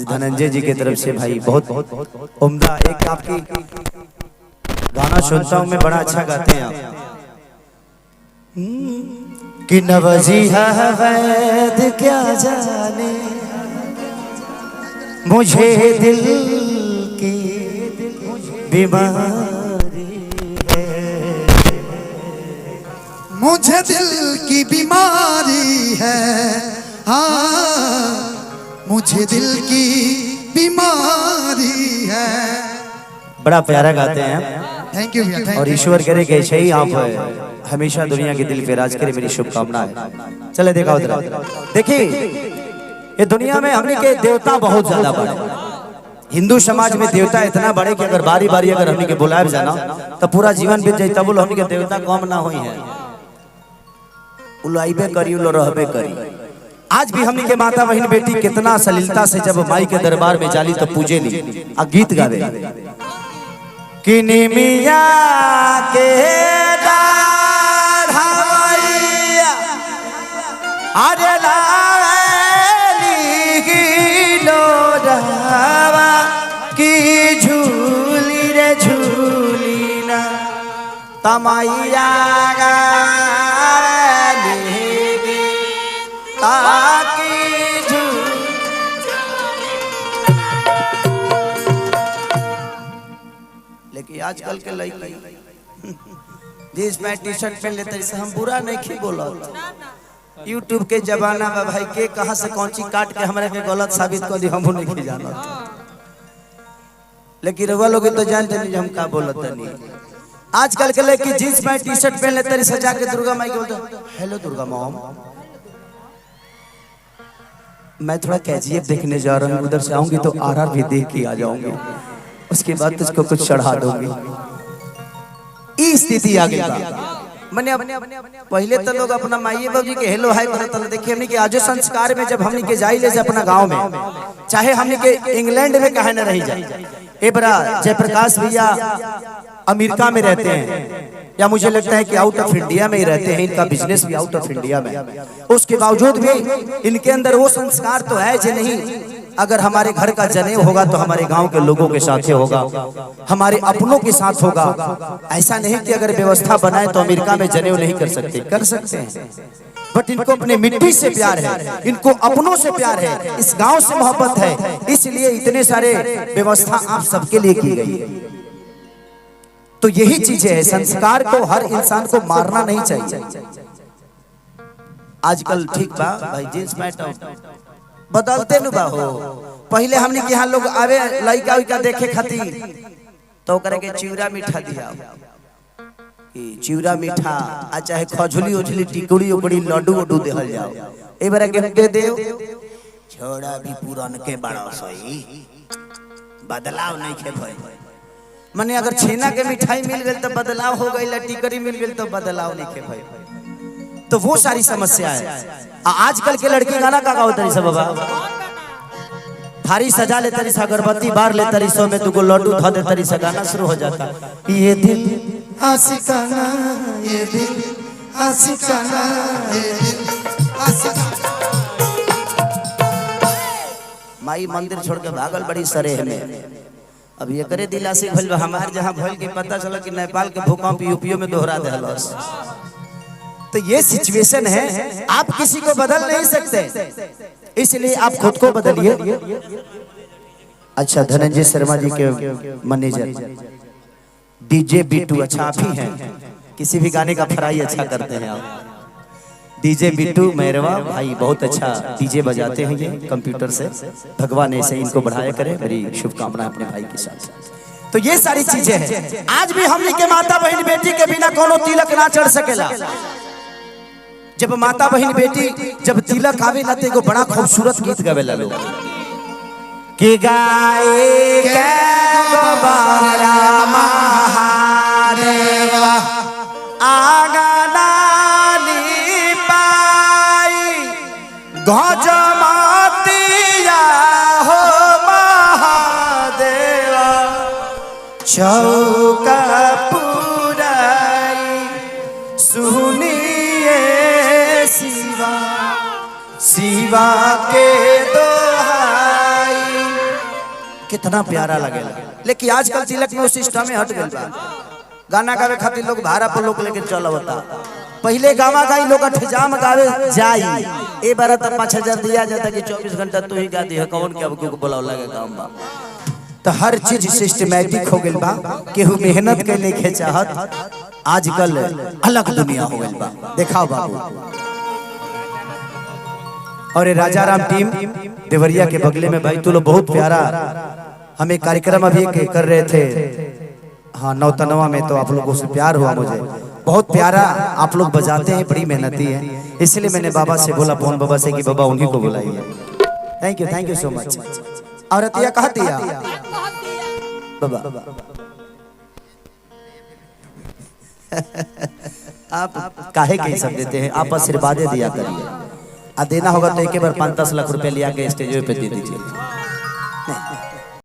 धनंजय जी की तरफ से भाई बहुत उम्दा एक आपकी गाना सुनता हूँ मैं, बड़ा अच्छा गाते हैं आप। कि नवजीहा वैद क्या जाने मुझे दिल की बीमारी है, मुझे दिल की बीमारी है, हाँ मुझे दिल की बीमारी है। बड़ा प्यारा गाते हैं। थैंक यू भैया। और ईश्वर करे कि ऐसे ही आप हमेशा दुनिया के दिल पे राज करे, मेरी शुभकामना है। चले देखा उधर, देखिए ये दुनिया में हमने के देवता बहुत ज्यादा बड़े, हिंदू समाज में देवता इतना बड़े कि अगर बारी बारी अगर हमने के बुलाए जाना तो पूरा जीवन बीत जाए, तब हमने के देवता कम ना हुई है, उलाइबे करी उलो रहबे करी। आज भी हमने के माता बहन बेटी कितना सलीलता से जब माई के दरबार में जाली तो पूजे नहीं आ गीत गावे कि निमिया के डाढ़ाइया अरे लाली लोरावा की झूली रे झूली ना तमैया लेकिन आजकल के लड़की जींस पैंट टी शर्ट पहन लेते हैं, हम बुरा नहीं खी बोला। यूट्यूब के जमाना में भाई के कहां से कौन चीज काट के हमारे के गलत साबित कर दी, हम नहीं जाना। लेकिन वो लोग तो जानते नहीं हम क्या बोलते नहीं। आजकल के लड़की जींस पैंट टी शर्ट पहन लेते हैं, सजा के दुर्गा माई के बोलते हेलो दुर्गा मॉम। मैं थोड़ा केजीएफ देखने जा रहा हूँ, उधर से आऊंगी तो आरआर भी देख के आ जाऊंगी, उसके बाद तुझको कुछ चढ़ा दूंगी। ई स्थिति आ गई। मैंने पहले तो लोग अपना माई बाबू के हेलो हाय करते थे, देखिए हमने के आजो संस्कार में जब हमने के जाई ले अपना गांव में, चाहे हमने के इंग्लैंड में कहे न रही जाए, ए बरा जयप्रकाश भैया अमेरिका में रहते हैं या मुझे लगता है कि आउट ऑफ इंडिया में ही रहते हैं, इनका बिजनेस भी आउट ऑफ इंडिया में, उसके बावजूद भी इनके अंदर वो संस्कार तो है जो नहीं, अगर हमारे घर का जनेऊ होगा तो हमारे गांव के लोगों के साथ होगा, हमारे अपनों के साथ होगा। ऐसा नहीं कि अगर व्यवस्था बनाए तो अमेरिका में जनेऊ नहीं कर सकते, कर सकते हैं, बट इनको अपने मिट्टी से प्यार है, इनको अपनों से प्यार है, इस गांव से मोहब्बत है, इसलिए इतने सारे व्यवस्था आप सबके लिए की गई है। तो यही चीजें है, संस्कार को हर इंसान को मारना नहीं चाहिए। आजकल ठीक बा भाई जींस पैंट बदलते न बा हो, पहले हमने के यहाँ लोग आवे लड़का उइका देखे खातिर तो करे के चिवड़ा मीठा दिया, कि चिवड़ा मीठा आ चाहे खजूली उजली टिकुड़ी उकड़ी लड्डू उड्डू देहल जाओ, ए बार के दे देओ छोड़ा भी पुरान के बड़ा सही बदलाव नहीं खे भाई। माने अगर छेना के मिठाई मिल गई तो बदलाव हो गई, टिकरी मिल गई तो बदलाव नहीं खे भाई। तो वो सारी समस्या है। आजकल के लड़की गाना का गाओ तरी सब बाबा, थारी सजा ले तरी सा, अगरबत्ती बार ले तरी सो में तुको लड्डू धो दे तरी सा, गाना शुरू हो जाता ये दिल आशिकाना, ये दिल आशिकाना, ये दिल आशिकाना। माई मंदिर छोड़ के भागल बड़ी सरेह में, अब ये करे दिलासी भइल हमार जहां भइल के पता चला कि नेपाल के भूकंप यूपीओ में दोहरा देहलस। तो ये सिचुएशन है, आप किसी को बदल नहीं सकते, इसलिए आप खुद को बदलिए। अच्छा धनंजय शर्मा जी के मैनेजर डीजे बिट्टू, अच्छा आप ही हैं, किसी भी गाने का फ्राई अच्छा करते हैं आप। डीजे बिट्टू मेहरवा भाई बहुत अच्छा डीजे बजाते हैं ये कंप्यूटर से, भगवान ऐसे इनको बढ़ाया करे, मेरी शुभकामना अपने भाई के साथ। तो ये सारी चीजें हैं। आज भी हमने के माता बहन बेटी के बिना कोनो तिलक ना चढ़ सकेला। जब माता बहन बेटी जब तिलक आवे ना तो बड़ा खूबसूरत गीत गावेला लोग कि गाए के बारा महादेवा आंगना लिपाई गजमतिया हो महादेवा चौका पुराई सुनिए शिवा शिवा के दोहाई कितना प्यारा लगे। लेकिन आजकल तिलक में उस सिस्टम में हट गए बा। गाना गावे खातिर लोग भाड़ा पर लोग लेके चल होता। पहले गावा गाई लोग ठेजाम गावे जाई, ए बार तो 5000 दिया जाता कि 24 घंटा तू ही गा दी है, कौन क्या को बुलाव लगे काम बा। तो हर चीज सिस्टमैटिक हो गइल बा, केहू मेहनत के नहीं चाहत, आजकल अलग दुनिया हो गइल बा। देखाओ बाबू। और राजा राम टीम देवरिया के बगले में भाई, तू लोग बहुत प्यारा हमें कार्यक्रम अभी कर रहे थे, हाँ नौतनवा में, तो आप लोगों से प्यार हुआ मुझे, बहुत प्यारा आप लोग बजाते हैं, बड़ी मेहनती है, इसलिए मैंने बाबा से बोला, पवन बाबा से कि बाबा उन्हीं को बुलाइए। Thank you so much. और अतिया कहा दिया बाबा आप काहे के सब देते हैं, आप आशीर्वाद दिया करिए, आ देना होगा तो एक बार 5-10 लाख रुपए लिया के स्टेज पे दे दीजिए।